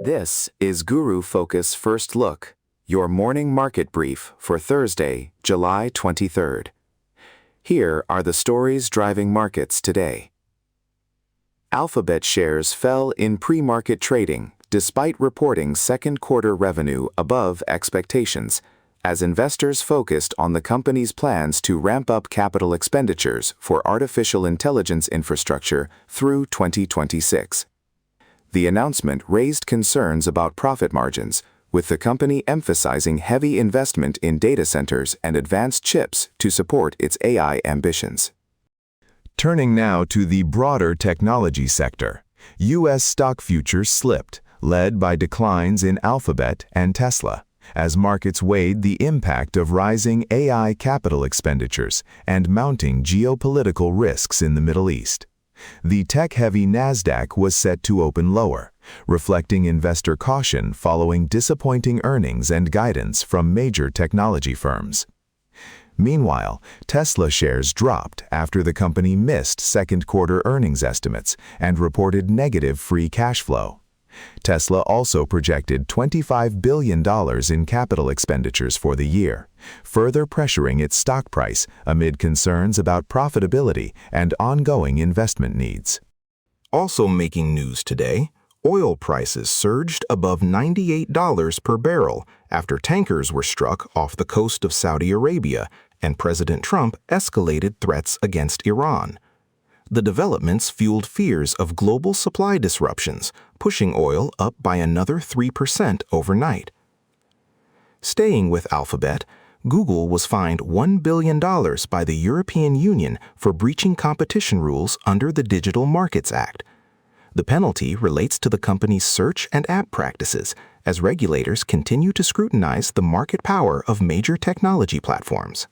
This is Guru Focus First Look, your morning market brief for Thursday, July 23rd. Here are the stories driving markets today. Alphabet shares fell in pre-market trading despite reporting second quarter revenue above expectations, as investors focused on the company's plans to ramp up capital expenditures for artificial intelligence infrastructure through 2026. The announcement raised concerns about profit margins, with the company emphasizing heavy investment in data centers and advanced chips to support its AI ambitions. Turning now to the broader technology sector, U.S. stock futures slipped, led by declines in Alphabet and Tesla, as markets weighed the impact of rising AI capital expenditures and mounting geopolitical risks in the Middle East. The tech-heavy Nasdaq was set to open lower, reflecting investor caution following disappointing earnings and guidance from major technology firms. Meanwhile, Tesla shares dropped after the company missed second quarter earnings estimates and reported negative free cash flow. Tesla also projected $25 billion in capital expenditures for the year, further pressuring its stock price amid concerns about profitability and ongoing investment needs. Also making news today, oil prices surged above $98 per barrel after tankers were struck off the coast of Saudi Arabia and President Trump escalated threats against Iran. The developments fueled fears of global supply disruptions, pushing oil up by another 3% overnight. Staying with Alphabet, Google was fined $1 billion by the European Union for breaching competition rules under the Digital Markets Act. The penalty relates to the company's search and app practices, as regulators continue to scrutinize the market power of major technology platforms.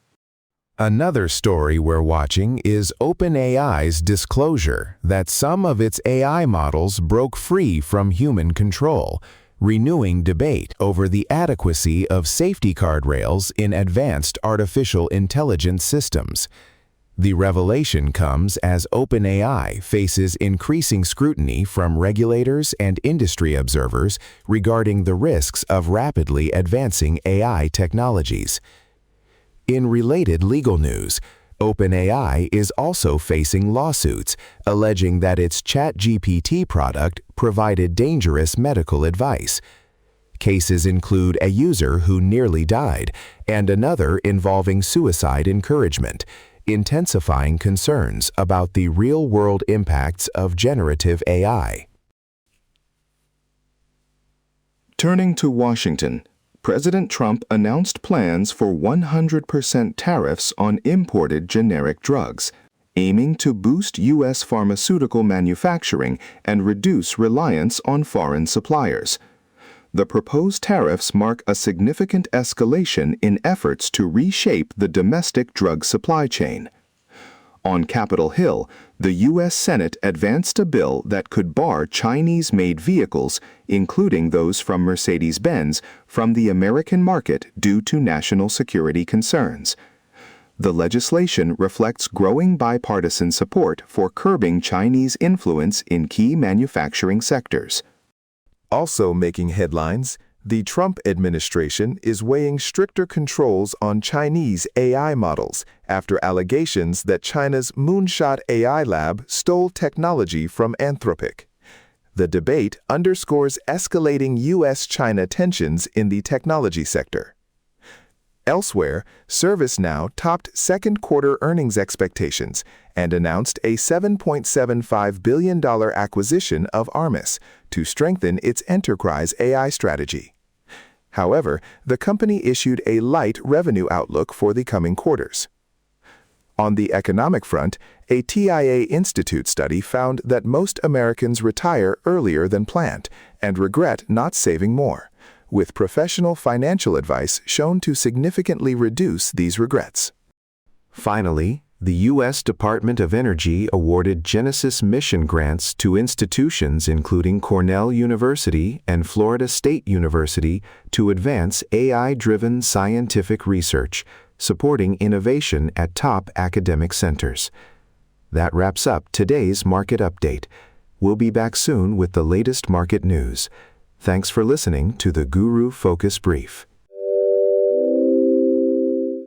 Another story we're watching is OpenAI's disclosure that some of its AI models broke free from human control, renewing debate over the adequacy of safety guardrails in advanced artificial intelligence systems. The revelation comes as OpenAI faces increasing scrutiny from regulators and industry observers regarding the risks of rapidly advancing AI technologies. In related legal news, OpenAI is also facing lawsuits alleging that its ChatGPT product provided dangerous medical advice. Cases include a user who nearly died and another involving suicide encouragement, intensifying concerns about the real-world impacts of generative AI. Turning to Washington, President Trump announced plans for 100% tariffs on imported generic drugs, aiming to boost U.S. pharmaceutical manufacturing and reduce reliance on foreign suppliers. The proposed tariffs mark a significant escalation in efforts to reshape the domestic drug supply chain. On Capitol Hill, the U.S. Senate advanced a bill that could bar Chinese-made vehicles, including those from Mercedes-Benz, from the American market due to national security concerns. The legislation reflects growing bipartisan support for curbing Chinese influence in key manufacturing sectors. Also making headlines, the Trump administration is weighing stricter controls on Chinese AI models after allegations that China's Moonshot AI lab stole technology from Anthropic. The debate underscores escalating U.S.-China tensions in the technology sector. Elsewhere, ServiceNow topped second quarter earnings expectations and announced a $7.75 billion acquisition of Armis to strengthen its enterprise AI strategy. However, the company issued a light revenue outlook for the coming quarters. On the economic front, a TIA Institute study found that most Americans retire earlier than planned and regret not saving more, with professional financial advice shown to significantly reduce these regrets. Finally, the U.S. Department of Energy awarded Genesis mission grants to institutions including Cornell University and Florida State University to advance AI-driven scientific research, supporting innovation at top academic centers. That wraps up today's market update. We'll be back soon with the latest market news. Thanks for listening to the Guru Focus Brief.